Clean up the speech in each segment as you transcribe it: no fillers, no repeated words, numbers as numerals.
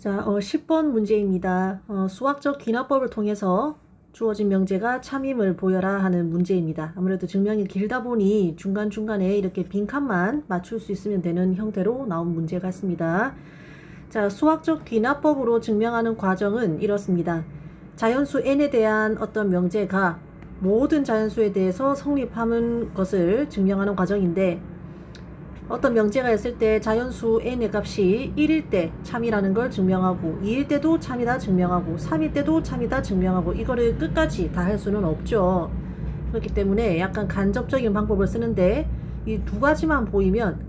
자, 10번 문제입니다. 수학적 귀납법을 통해서 주어진 명제가 참임을 보여라 하는 문제입니다. 아무래도 증명이 길다 보니 중간중간에 이렇게 빈칸만 맞출 수 있으면 되는 형태로 나온 문제 같습니다. 자, 수학적 귀납법으로 증명하는 과정은 이렇습니다. 자연수 n에 대한 어떤 명제가 모든 자연수에 대해서 성립하는 것을 증명하는 과정인데, 어떤 명제가 있을 때 자연수 n의 값이 1일 때 참이라는 걸 증명하고, 2일 때도 참이다 증명하고, 3일 때도 참이다 증명하고, 이거를 끝까지 다 할 수는 없죠. 그렇기 때문에 약간 간접적인 방법을 쓰는데, 이 두 가지만 보이면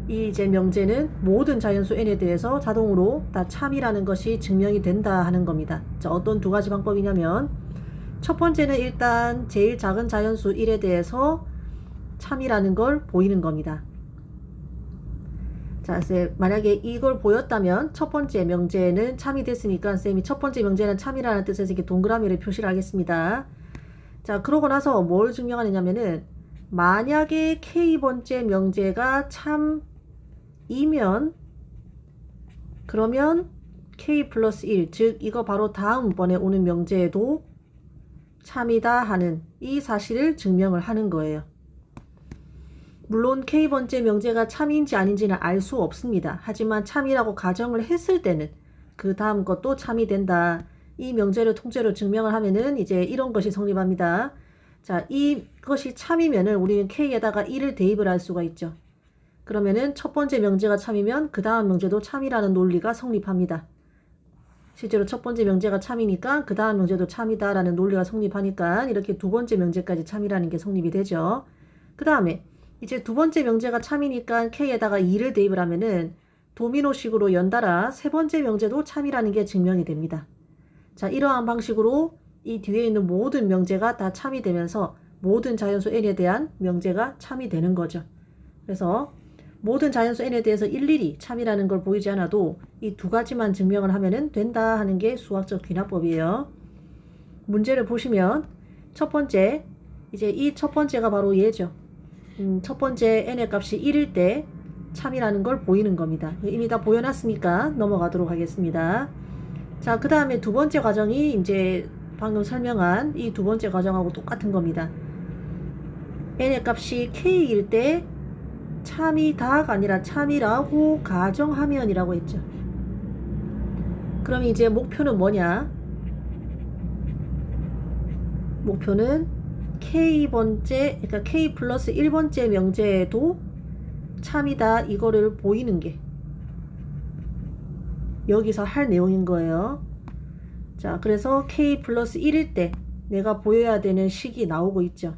이 이제 명제는 모든 자연수 n에 대해서 자동으로 다 참이라는 것이 증명이 된다 하는 겁니다. 자, 어떤 두 가지 방법이냐면, 첫 번째는 일단 제일 작은 자연수 1에 대해서 참이라는 걸 보이는 겁니다. 자, 쌤, 만약에 이걸 보였다면 첫 번째 명제는 참이 됐으니까 쌤이 첫 번째 명제는 참이라는 뜻에서 이렇게 동그라미를 표시를 하겠습니다. 자, 그러고 나서 뭘 증명하느냐면은, 만약에 K번째 명제가 참이면, 그러면 K 플러스 1, 즉 이거 바로 다음번에 오는 명제에도 참이다 하는 이 사실을 증명을 하는 거예요. 물론 K번째 명제가 참인지 아닌지는 알 수 없습니다. 하지만 참이라고 가정을 했을 때는 그 다음 것도 참이 된다. 이 명제를 통째로 증명을 하면은 이제 이런 것이 성립합니다. 자, 이것이 참이면은 우리는 K에다가 1을 대입을 할 수가 있죠. 그러면은 첫 번째 명제가 참이면 그 다음 명제도 참이라는 논리가 성립합니다. 실제로 첫 번째 명제가 참이니까 그 다음 명제도 참이다라는 논리가 성립하니까 이렇게 두 번째 명제까지 참이라는 게 성립이 되죠. 그 다음에 이제 두 번째 명제가 참이니까 K에다가 2를 대입을 하면은 도미노식으로 연달아 세 번째 명제도 참이라는 게 증명이 됩니다. 자, 이러한 방식으로 이 뒤에 있는 모든 명제가 다 참이 되면서 모든 자연수 n에 대한 명제가 참이 되는 거죠. 그래서 모든 자연수 n에 대해서 일일이 참이라는 걸 보이지 않아도 이 두 가지만 증명을 하면은 된다 하는 게 수학적 귀납법이에요. 문제를 보시면 첫 번째, 이제 이 첫 번째가 바로 얘죠. 첫 번째 n의 값이 1일 때 참이라는 걸 보이는 겁니다. 이미 다 보여놨으니까 넘어가도록 하겠습니다. 자, 그 다음에 두 번째 과정이 이제 방금 설명한 이 두 번째 과정하고 똑같은 겁니다. n의 값이 k일 때 참이다가 아니라 참이라고 가정하면이라고 했죠. 그럼 이제 목표는 뭐냐? 목표는 K번째, 그러니까 K 플러스 1번째 명제에도 참이다 이거를 보이는 게 여기서 할 내용인 거예요. 자, 그래서 K 플러스 1일 때 내가 보여야 되는 식이 나오고 있죠.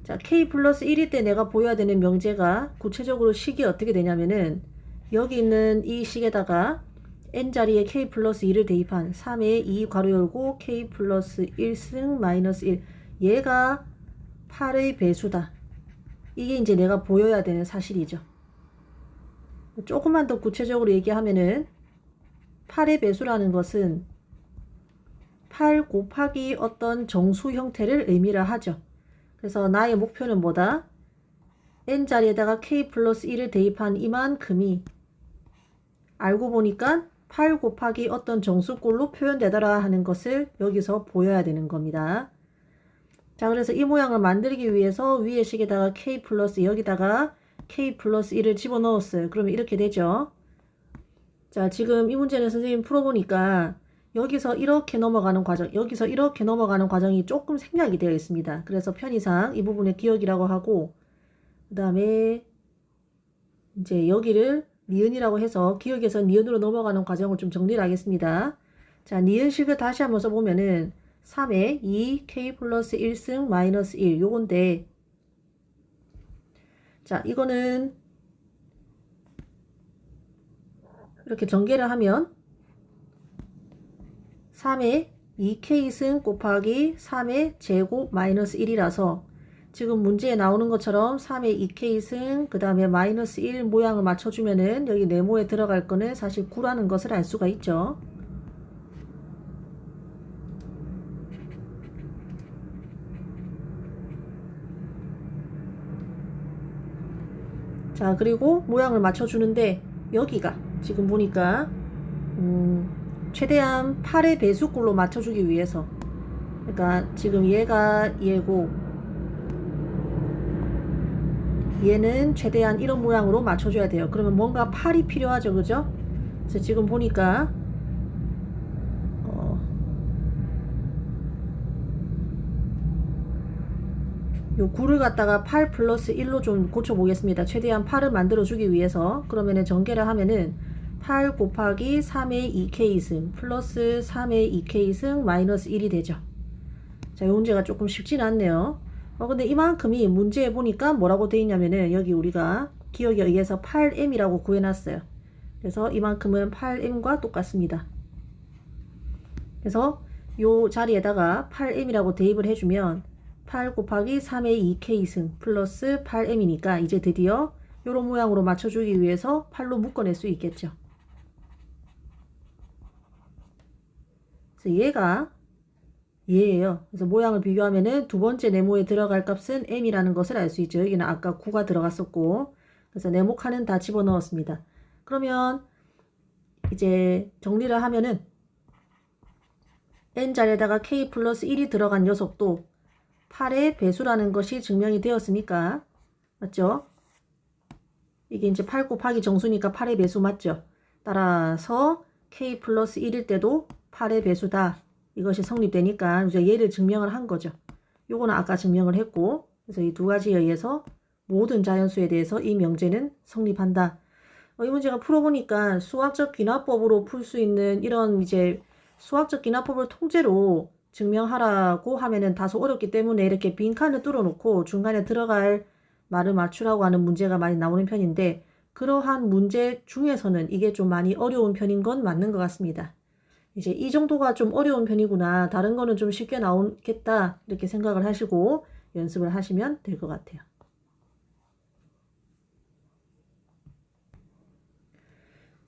자, K 플러스 1일 때 내가 보여야 되는 명제가 구체적으로 식이 어떻게 되냐면은, 여기 있는 이 식에다가 n자리에 K 플러스 2를 대입한 3에 2 괄호 열고 K 플러스 1승 마이너스 1, 얘가 8의 배수다. 이게 이제 내가 보여야 되는 사실이죠. 조금만 더 구체적으로 얘기하면은 8의 배수라는 것은 8 곱하기 어떤 정수 형태를 의미를 하죠. 그래서 나의 목표는 뭐다? n자리에다가 K 플러스 1을 대입한 이만큼이 알고 보니까 8 곱하기 어떤 정수꼴로 표현되더라 하는 것을 여기서 보여야 되는 겁니다. 자, 그래서 이 모양을 만들기 위해서 위의 식에다가 K 플러스 여기다가 K 플러스 1을 집어넣었어요. 그러면 이렇게 되죠. 자, 지금 이 문제는 선생님 풀어보니까 여기서 이렇게 넘어가는 과정, 여기서 이렇게 넘어가는 과정이 조금 생략이 되어 있습니다. 그래서 편의상 이 부분을 기억이라고 하고, 그 다음에 이제 여기를 니은이라고 해서 기억에서 니은으로 넘어가는 과정을 좀 정리를 하겠습니다. 자, 니은식을 다시 한번 써보면은 3에 2 K 플러스 1승 마이너스 1 요건데, 자, 이거는 이렇게 전개를 하면 3에 2K승 곱하기 3의 제곱 마이너스 1이라서 지금 문제에 나오는 것처럼 3의 2K승 그 다음에 마이너스 1 모양을 맞춰주면은 여기 네모에 들어갈 거는 사실 9라는 것을 알 수가 있죠. 자, 그리고 모양을 맞춰주는데 여기가 지금 보니까 최대한 8의 배수꼴로 맞춰주기 위해서. 그러니까 지금 얘가 얘고 얘는 최대한 이런 모양으로 맞춰줘야 돼요. 그러면 뭔가 8이 필요하죠, 그죠? 그래서 지금 보니까 요 9를 갖다가 8 플러스 1로 좀 고쳐보겠습니다. 최대한 8을 만들어주기 위해서. 그러면은 전개를 하면은 8 곱하기 3의 2k승 플러스 3의 2k승 마이너스 1이 되죠. 자, 이 문제가 조금 쉽진 않네요. 근데 이만큼이 문제에 보니까 뭐라고 돼 있냐면은 여기 우리가 기억에 의해서 8m이라고 구해놨어요. 그래서 이만큼은 8m과 똑같습니다. 그래서 요 자리에다가 8m이라고 대입을 해주면 8 곱하기 3의 2k승 플러스 8m이니까 이제 드디어 요런 모양으로 맞춰주기 위해서 8로 묶어낼 수 있겠죠. 그래서 얘가 얘예요. 그래서 모양을 비교하면은 두 번째 네모에 들어갈 값은 m이라는 것을 알 수 있죠. 여기는 아까 9가 들어갔었고, 그래서 네모 칸은 다 집어넣었습니다. 그러면 이제 정리를 하면은 n 자리에다가 k 플러스 1이 들어간 녀석도 8의 배수라는 것이 증명이 되었으니까, 맞죠? 이게 이제 8 곱하기 정수니까 8의 배수 맞죠? 따라서 k 플러스 1일 때도 8의 배수다. 이것이 성립되니까 이제 얘를 증명을 한 거죠. 요거는 아까 증명을 했고, 그래서 이 두 가지에 의해서 모든 자연수에 대해서 이 명제는 성립한다. 이 문제가 풀어보니까 수학적 귀납법으로 풀 수 있는 이런 이제 수학적 귀납법을 통째로 증명하라고 하면은 다소 어렵기 때문에 이렇게 빈칸을 뚫어놓고 중간에 들어갈 말을 맞추라고 하는 문제가 많이 나오는 편인데, 그러한 문제 중에서는 이게 좀 많이 어려운 편인 건 맞는 것 같습니다. 이제 이 정도가 좀 어려운 편이구나, 다른 거는 좀 쉽게 나오겠다, 이렇게 생각을 하시고 연습을 하시면 될 것 같아요.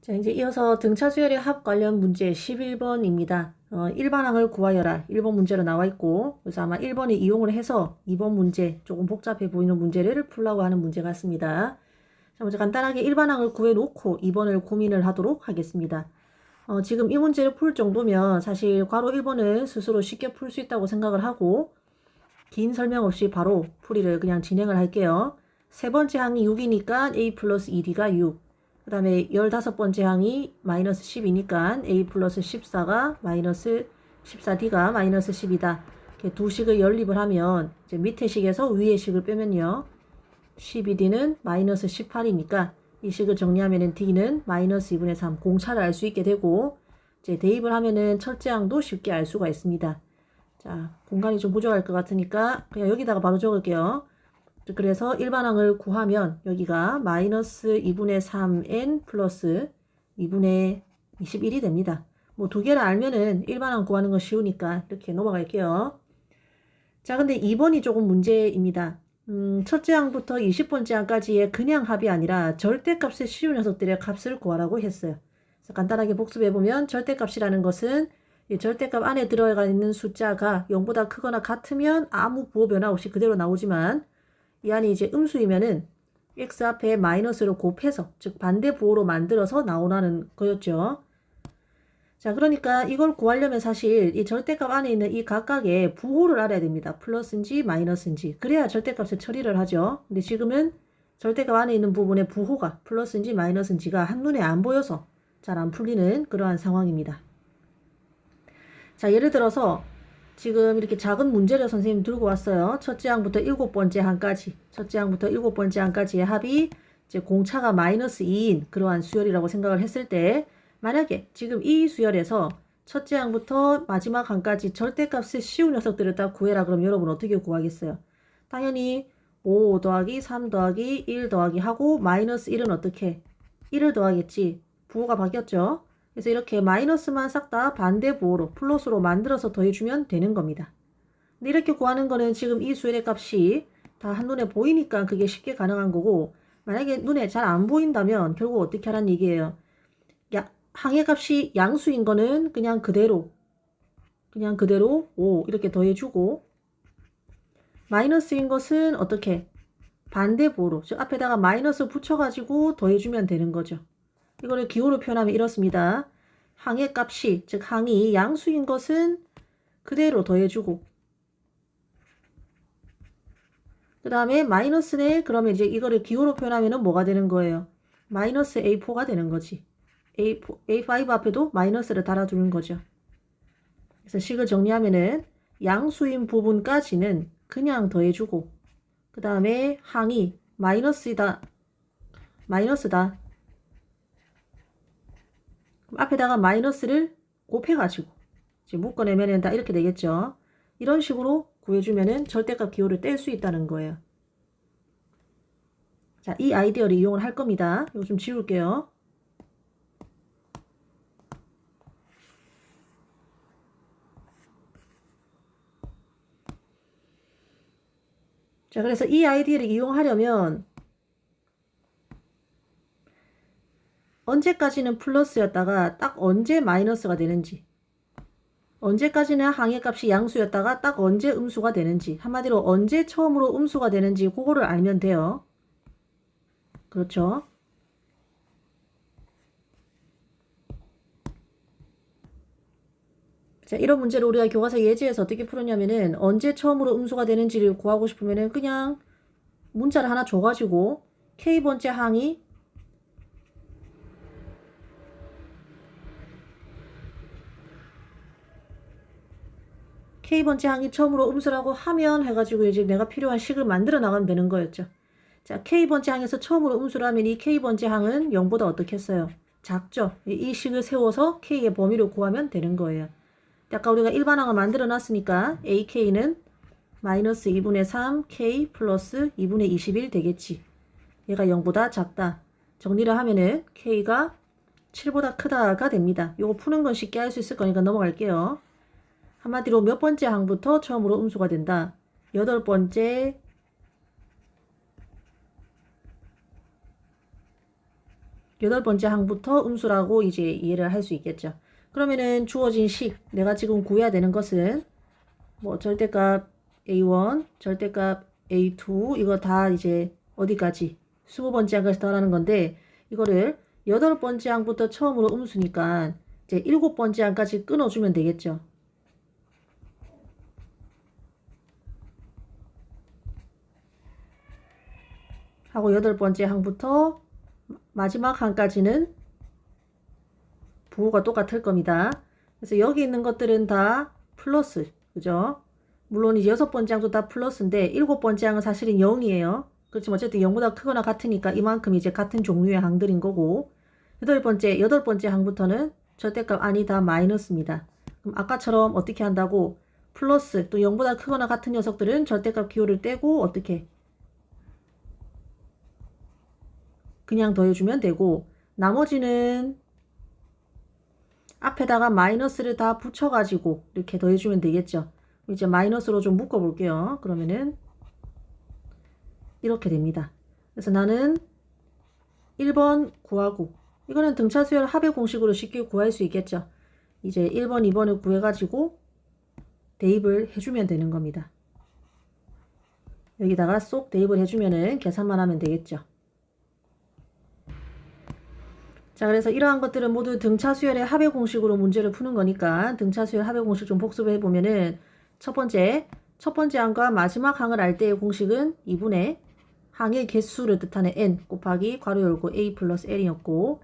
자, 이제 이어서 등차 수열의 합 관련 문제 11번입니다. 일반항을 구하여라. 1번 문제로 나와 있고, 그래서 아마 1번에 이용을 해서 2번 문제, 조금 복잡해 보이는 문제를 풀라고 하는 문제 같습니다. 자, 먼저 간단하게 일반항을 구해놓고 2번을 고민을 하도록 하겠습니다. 지금 이 문제를 풀 정도면 사실 괄호 1번은 스스로 쉽게 풀 수 있다고 생각을 하고, 긴 설명 없이 바로 풀이를 그냥 진행을 할게요. 세 번째 항이 6이니까 a 플러스 2d가 6. 그 다음에 15번째 항이 마이너스 10이니까 a 플러스 14가 마이너스 14d가 마이너스 10이다. 이렇게 두 식을 연립을 하면 이제 밑에 식에서 위에 식을 빼면요, 12d는 마이너스 18이니까 이 식을 정리하면은 d는 마이너스 2분의 3 공차를 알 수 있게 되고, 이제 대입을 하면은 첫째 항도 쉽게 알 수가 있습니다. 자, 공간이 좀 부족할 것 같으니까 그냥 여기다가 바로 적을게요. 그래서 일반항을 구하면 여기가 마이너스 2분의 3n 플러스 2분의 21이 됩니다. 뭐 두 개를 알면은 일반항 구하는 거 쉬우니까 이렇게 넘어갈게요. 자, 근데 2번이 조금 문제입니다. 첫째 항부터 20번째 항까지의 그냥 합이 아니라 절대값의 쉬운 녀석들의 값을 구하라고 했어요. 그래서 간단하게 복습해보면 절대값이라는 것은 이 절대값 안에 들어가 있는 숫자가 0보다 크거나 같으면 아무 부호 변화 없이 그대로 나오지만, 이 안이 이제 음수이면은 x 앞에 마이너스로 곱해서, 즉 반대 부호로 만들어서 나오라는 거였죠. 자, 그러니까 이걸 구하려면 사실 이 절대값 안에 있는 이 각각의 부호를 알아야 됩니다. 플러스인지 마이너스인지. 그래야 절대값을 처리를 하죠. 근데 지금은 절대값 안에 있는 부분의 부호가 플러스인지 마이너스인지가 한눈에 안 보여서 잘 안 풀리는 그러한 상황입니다. 자, 예를 들어서 지금 이렇게 작은 문제를 선생님 들고 왔어요. 첫째 항부터 7번째 항까지. 첫째 항부터 7번째 항까지의 합이 이제 공차가 마이너스 2인 그러한 수열이라고 생각을 했을 때, 만약에 지금 이 수열에서 첫째 항부터 마지막 항까지 절대값의 쉬운 녀석들을 다 구해라. 그럼 여러분 어떻게 구하겠어요? 당연히 5 더하기 3 더하기 1 더하기 하고 마이너스 1은 어떻게? 1을 더하겠지. 부호가 바뀌었죠? 그래서 이렇게 마이너스만 싹 다 반대 부호로 플러스로 만들어서 더해주면 되는 겁니다. 근데 이렇게 구하는 거는 지금 이 수열의 값이 다 한눈에 보이니까 그게 쉽게 가능한 거고, 만약에 눈에 잘 안 보인다면 결국 어떻게 하라는 얘기예요? 항의 값이 양수인 거는 그냥 그대로 5 이렇게 더해주고, 마이너스인 것은 어떻게? 반대 부호로, 즉 앞에다가 마이너스 붙여가지고 더해주면 되는 거죠. 이거를 기호로 표현하면 이렇습니다. 항의 값이, 즉 항이 양수인 것은 그대로 더해주고, 그 다음에 마이너스네. 그러면 이제 이거를 기호로 표현하면은 뭐가 되는 거예요? 마이너스 A4가 되는 거지. A5 앞에도 마이너스를 달아두는 거죠. 그래서 식을 정리하면은 양수인 부분까지는 그냥 더해주고, 그 다음에 항이 마이너스다. 그럼 앞에다가 마이너스를 곱해가지고 이제 묶어내면은 다 이렇게 되겠죠. 이런 식으로 구해주면은 절대값 기호를 뗄 수 있다는 거예요. 자, 이 아이디어를 이용을 할 겁니다. 이거 좀 지울게요. 자, 그래서 이 아이디어를 이용하려면 언제까지는 플러스였다가 딱 언제 마이너스가 되는지, 언제까지는 항의 값이 양수였다가 딱 언제 음수가 되는지, 한마디로 언제 처음으로 음수가 되는지 그거를 알면 돼요. 그렇죠? 자, 이런 문제를 우리가 교과서 예제에서 어떻게 풀었냐면은 언제 처음으로 음수가 되는지를 구하고 싶으면은 그냥 문자를 하나 줘가지고 K번째 항이 처음으로 음수라고 하면 해가지고 이제 내가 필요한 식을 만들어 나가면 되는 거였죠. 자, K번째 항에서 처음으로 음수라면 이 K번째 항은 0보다 어떻게 했어요? 작죠? 이 식을 세워서 K의 범위를 구하면 되는 거예요. 아까 우리가 일반항을 만들어 놨으니까 AK는 마이너스 2분의 3 K 플러스 2분의 21 되겠지. 얘가 0보다 작다. 정리를 하면은 K가 7보다 크다가 됩니다. 요거 푸는 건 쉽게 할 수 있을 거니까 넘어갈게요. 한마디로 몇 번째 항부터 처음으로 음수가 된다. 여덟 번째 항부터 음수라고 이제 이해를 할 수 있겠죠. 그러면은 주어진 식, 내가 지금 구해야 되는 것은 뭐 절대값 A1, 절대값 A2 이거 다 이제 어디까지 20번째 항까지 더하라는 건데 이거를 8번째 항부터 처음으로 음수니까 이제 7번째 항까지 끊어주면 되겠죠. 하고 8번째 항부터 마지막 항까지는 부호가 똑같을 겁니다. 그래서 여기 있는 것들은 다 플러스, 그죠? 물론 이제 6번째 항도 다 플러스인데 7번째 항은 사실은 0이에요. 그렇지만 어쨌든 0보다 크거나 같으니까 이만큼 이제 같은 종류의 항들인 거고 8번째 항부터는 절대값 아니 다 마이너스입니다. 그럼 아까처럼 어떻게 한다고? 플러스 또 0보다 크거나 같은 녀석들은 절대값 기호를 떼고 어떻게? 그냥 더해주면 되고 나머지는 앞에다가 마이너스를 다 붙여가지고 이렇게 더해주면 되겠죠. 이제 마이너스로 좀 묶어볼게요. 그러면은 이렇게 됩니다. 그래서 나는 1번 구하고 이거는 등차 수열 합의 공식으로 쉽게 구할 수 있겠죠. 이제 1번, 2번을 구해가지고 대입을 해주면 되는 겁니다. 여기다가 쏙 대입을 해주면은 계산만 하면 되겠죠. 자, 그래서 이러한 것들은 모두 등차 수열의 합의 공식으로 문제를 푸는 거니까 등차 수열 합의 공식 좀 복습을 해보면은 첫 번째 항과 마지막 항을 알 때의 공식은 2분의 항의 개수를 뜻하는 n 곱하기 괄호 열고 a 플러스 l이었고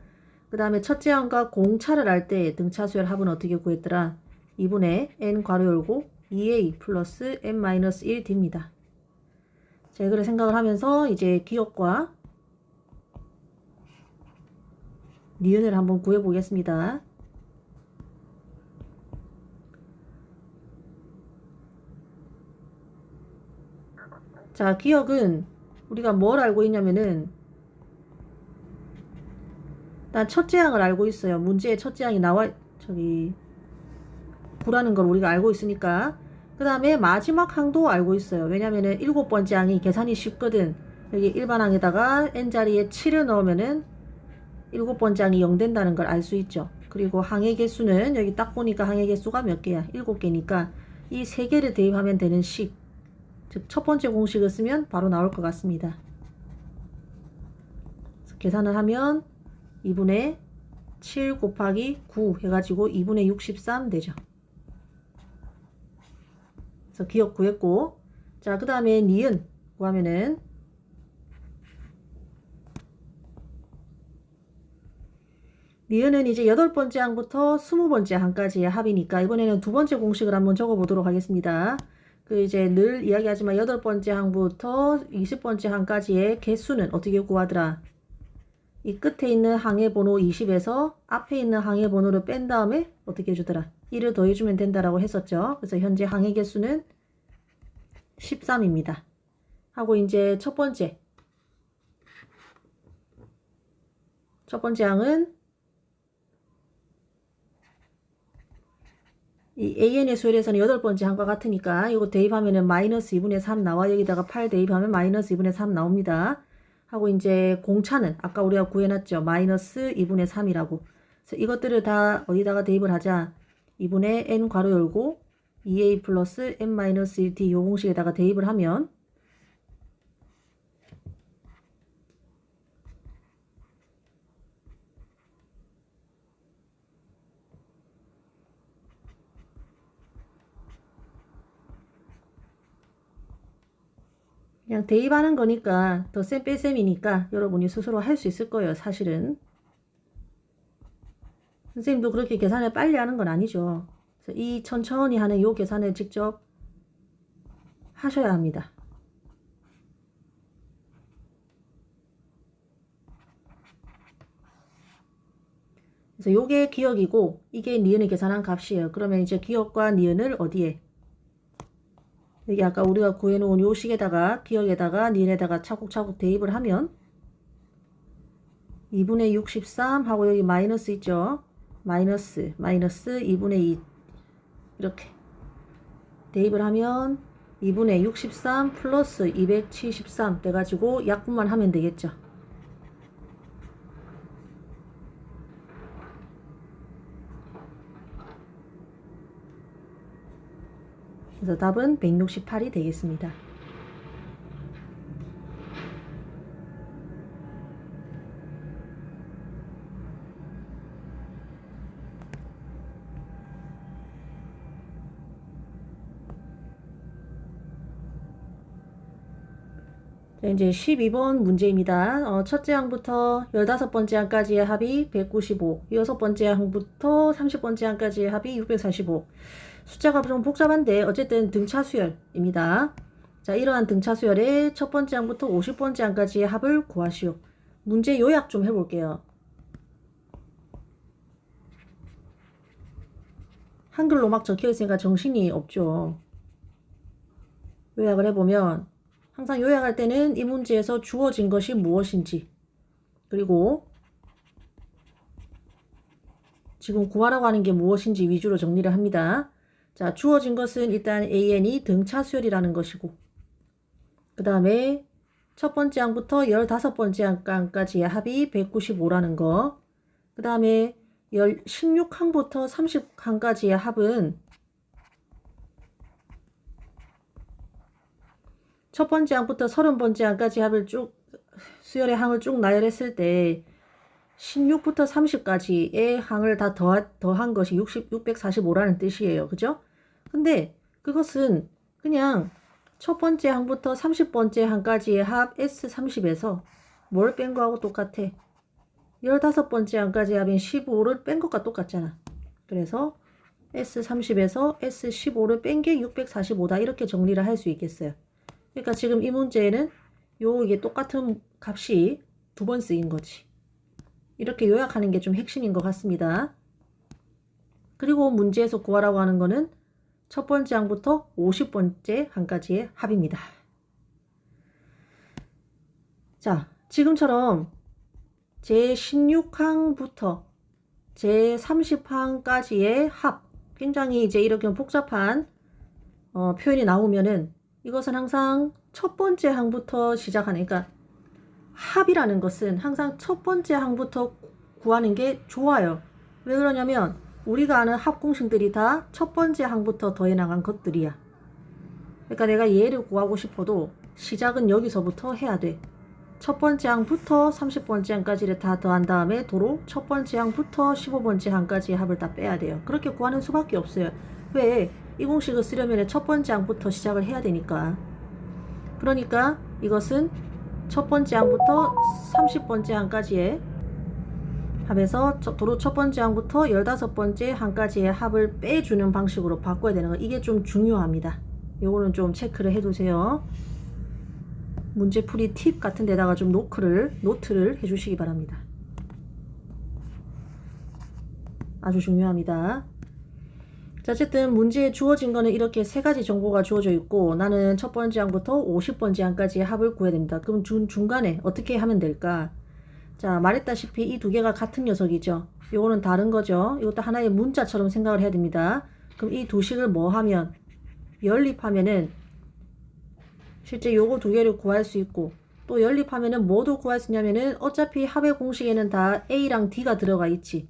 그 다음에 첫째 항과 공차를 알 때 등차 수열 합은 어떻게 구했더라? 2분의 n 괄호 열고 2a 플러스 n 마이너스 1 됩니다. 자, 이거를 생각을 하면서 이제 기억과 니은을 한번 구해보겠습니다. 자, 기억은 우리가 뭘 알고 있냐면은 일단 첫째 항을 알고 있어요. 문제에 첫째 항이 나와 구라는 걸 우리가 알고 있으니까 그 다음에 마지막 항도 알고 있어요. 왜냐면은 7번째 항이 계산이 쉽거든. 여기 일반 항에다가 n자리에 7을 넣으면은 7번째 항이 0 된다는 걸 알 수 있죠. 그리고 항의 개수는 여기 딱 보니까 항의 개수가 몇 개야? 7개니까 이 3개를 대입하면 되는 식, 즉 첫 번째 공식을 쓰면 바로 나올 것 같습니다. 계산을 하면 2분의 7 곱하기 9 해가지고 2분의 63 되죠. 그래서 기억 구했고, 자, 그 다음에 니은 구하면은 니은은 이제 8번째 항부터 20번째 항까지의 합이니까 이번에는 두 번째 공식을 한번 적어 보도록 하겠습니다. 그 이제 늘 이야기하지만 8번째 항부터 20번째 항까지의 개수는 어떻게 구하더라? 이 끝에 있는 항의 번호 20에서 앞에 있는 항의 번호를 뺀 다음에 어떻게 해주더라? 1을 더해주면 된다라고 했었죠. 그래서 현재 항의 개수는 13입니다. 하고 이제 첫 번째 항은 이 AN의 수열에서는 8번째 항과 같으니까 이거 대입하면은 마이너스 2분의 3 나와. 여기다가 8 대입하면 마이너스 2분의 3 나옵니다. 하고 이제 공차는 아까 우리가 구해놨죠. 마이너스 2분의 3이라고. 그래서 이것들을 다 어디다가 대입을 하자. 2분의 n 괄호 열고 2a 플러스 n 마이너스 1t 요 공식에다가 대입을 하면 그냥 대입하는 거니까 더 쌤 뺄셈이니까 여러분이 스스로 할 수 있을 거예요. 사실은 선생님도 그렇게 계산을 빨리 하는 건 아니죠. 그래서 이 천천히 하는 요 계산을 직접 하셔야 합니다. 그래서 요게 기억이고 이게 니은을 계산한 값이에요. 그러면 이제 기억과 니은을 어디에? 여기 아까 우리가 구해놓은 요 식에다가 기억에다가 니은에다가 차곡차곡 대입을 하면 2분의 63 하고 여기 마이너스 있죠. 마이너스 2분의 2 이렇게 대입을 하면 2분의 63 플러스 273 돼가지고 약분만 하면 되겠죠. 그래서 답은 168이 되겠습니다. 자, 이제 12번 문제입니다. 첫째 항부터 15번째 항까지의 합이 195, 6번째 항부터 30번째 항까지의 합이 645. 숫자가 좀 복잡한데 어쨌든 등차 수열입니다. 자, 이러한 등차 수열의 첫 번째 항부터 50번째 항까지의 합을 구하시오. 문제 요약 좀 해볼게요. 한글로 막 적혀 있으니까 정신이 없죠. 요약을 해보면 항상 요약할 때는 이 문제에서 주어진 것이 무엇인지, 그리고 지금 구하라고 하는 게 무엇인지 위주로 정리를 합니다. 자, 주어진 것은 일단 AN이 등차 수열이라는 것이고, 그 다음에 첫 번째 항부터 15번째 항까지의 합이 195라는 거, 그 다음에 16항부터 30항까지의 합은 첫 번째 항부터 30번째 항까지 합을 쭉 수열의 항을 쭉 나열했을 때 16부터 30까지의 항을 다 더한 것이 645라는 뜻이에요. 그죠? 근데 그것은 그냥 첫 번째 항부터 30번째 항까지의 합 S30에서 뭘 뺀 거하고 똑같아. 15번째 항까지 합인 15를 뺀 것과 똑같잖아. 그래서 S30에서 S15를 뺀 게 645다. 이렇게 정리를 할 수 있겠어요. 그러니까 지금 이 문제에는 이게 똑같은 값이 두 번 쓰인 거지. 이렇게 요약하는 게 좀 핵심인 것 같습니다. 그리고 문제에서 구하라고 하는 거는 첫 번째 항부터 50번째 항까지의 합입니다. 자, 지금처럼 제16항부터 제30항까지의 합, 굉장히 이제 이렇게 복잡한 표현이 나오면은 이것은 항상 첫 번째 항부터 시작하는, 그러니까 합이라는 것은 항상 첫 번째 항부터 구하는 게 좋아요. 왜 그러냐면 우리가 아는 합 공식들이 다 첫 번째 항부터 더해 나간 것들이야. 그러니까 내가 얘를 구하고 싶어도 시작은 여기서부터 해야 돼. 첫 번째 항부터 30번째 항까지를 다 더한 다음에 도로 첫 번째 항부터 15번째 항까지의 합을 다 빼야 돼요. 그렇게 구하는 수밖에 없어요. 왜? 이 공식을 쓰려면 첫 번째 항부터 시작을 해야 되니까. 그러니까 이것은 첫 번째 항부터 30번째 항까지의 합에서 도로 첫 번째 항부터 15번째 항까지의 합을 빼주는 방식으로 바꿔야 되는 거. 이게 좀 중요합니다. 요거는 좀 체크를 해두세요. 문제풀이 팁 같은 데다가 좀 노트를 해주시기 바랍니다. 아주 중요합니다. 자, 어쨌든 문제에 주어진 거는 이렇게 세 가지 정보가 주어져 있고, 나는 첫 번째 항부터 50번째 항까지의 합을 구해야 됩니다. 그럼 중간에 어떻게 하면 될까? 자, 말했다시피 이 두 개가 같은 녀석이죠. 요거는 다른 거죠. 이것도 하나의 문자처럼 생각을 해야 됩니다. 그럼 이 두 식을 뭐 하면? 연립하면은 실제 요거 두 개를 구할 수 있고, 또 연립하면은 뭐도 구할 수 있냐면은 어차피 합의 공식에는 다 A랑 D가 들어가 있지.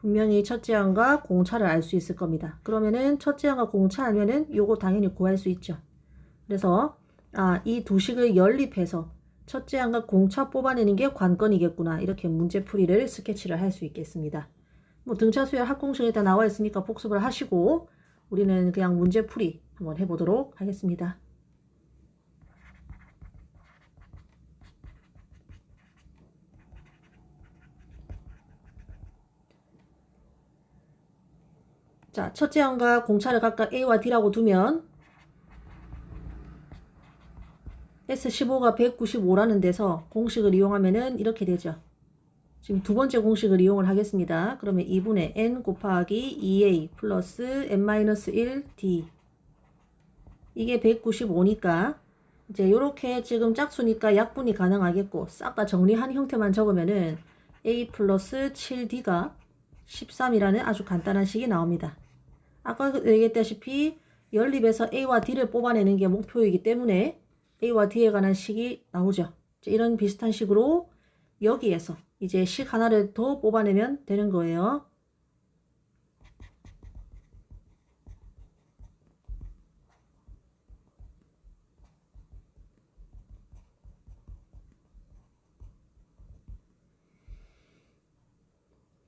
분명히 첫째 항과 공차를 알 수 있을 겁니다. 그러면은 첫째 항과 공차 알면은 요거 당연히 구할 수 있죠. 그래서 이 두 식을 연립해서 첫째 항과 공차 뽑아내는 게 관건이겠구나. 이렇게 문제풀이를 스케치를 할 수 있겠습니다. 뭐 등차수열 합공식에 다 나와 있으니까 복습을 하시고 우리는 그냥 문제풀이 한번 해보도록 하겠습니다. 자, 첫째 항과 공차를 각각 A와 D라고 두면 S15가 195라는 데서 공식을 이용하면은 이렇게 되죠. 지금 두 번째 공식을 이용을 하겠습니다. 그러면 2분의 n 곱하기 2a 플러스 n-1d 이게 195니까 이제 요렇게 지금 짝수니까 약분이 가능하겠고 싹 다 정리한 형태만 적으면은 a 플러스 7d가 13이라는 아주 간단한 식이 나옵니다. 아까 얘기했다시피 연립에서 a와 d를 뽑아내는 게 목표이기 때문에 A와 D에 관한 식이 나오죠. 이런 비슷한 식으로 여기에서 이제 식 하나를 더 뽑아내면 되는 거예요.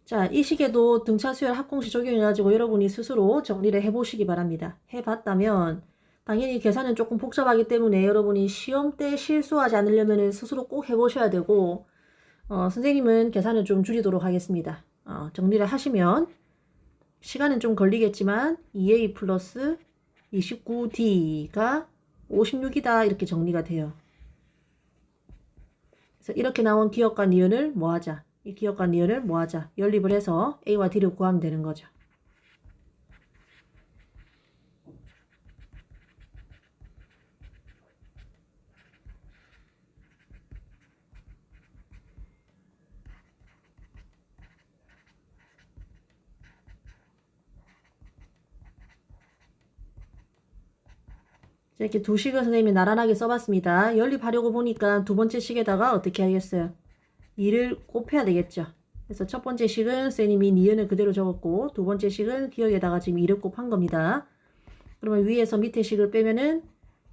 자, 이 식에도 등차수열 합공식 적용해가지고 여러분이 스스로 정리를 해보시기 바랍니다. 해봤다면 당연히 계산은 조금 복잡하기 때문에 여러분이 시험 때 실수하지 않으려면 스스로 꼭 해보셔야 되고 선생님은 계산을 좀 줄이도록 하겠습니다. 정리를 하시면 시간은 좀 걸리겠지만 2a 플러스 29d가 56이다 이렇게 정리가 돼요. 그래서 이렇게 나온 기억과 니은을 뭐하자? 이 기억과 니은을 뭐하자? 연립을 해서 a와 d를 구하면 되는 거죠. 이렇게 두 식을 선생님이 나란하게 써봤습니다. 연립하려고 보니까 두 번째 식에다가 어떻게 하겠어요? 2를 곱해야 되겠죠. 그래서 첫 번째 식은 선생님이 니은을 그대로 적었고 두 번째 식은 기억에다가 지금 2를 곱한 겁니다. 그러면 위에서 밑에 식을 빼면은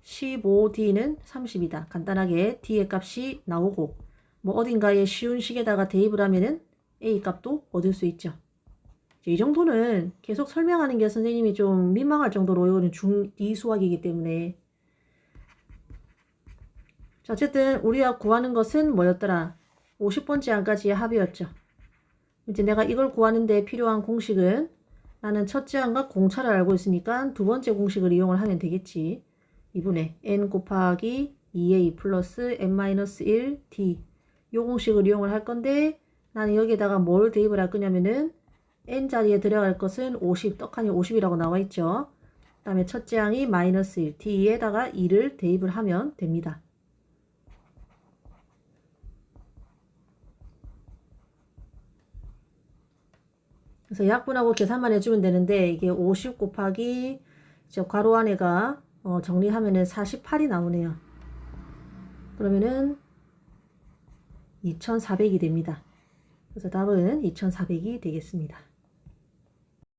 15d는 30이다. 간단하게 d의 값이 나오고 뭐 어딘가에 쉬운 식에다가 대입을 하면은 a 값도 얻을 수 있죠. 이 정도는 계속 설명하는 게 선생님이 좀 민망할 정도로 이거는 중2 수학이기 때문에 자, 어쨌든 우리가 구하는 것은 뭐였더라? 50번째 항까지의 합이었죠. 이제 내가 이걸 구하는데 필요한 공식은 나는 첫째 항과 공차를 알고 있으니까 두 번째 공식을 이용을 하면 되겠지. 2분의 n 곱하기 2a 플러스 n-1d 이 공식을 이용을 할 건데 나는 여기에다가 뭘 대입을 할 거냐면은 n 자리에 들어갈 것은 50, 떡하니 50이라고 나와 있죠. 그 다음에 첫째 항이 마이너스 1, d에다가 2를 대입을 하면 됩니다. 그래서 약분하고 계산만 해주면 되는데 이게 50 곱하기 이제 괄호 안에가 정리하면은 48이 나오네요. 그러면은 2400이 됩니다. 그래서 답은 2400이 되겠습니다.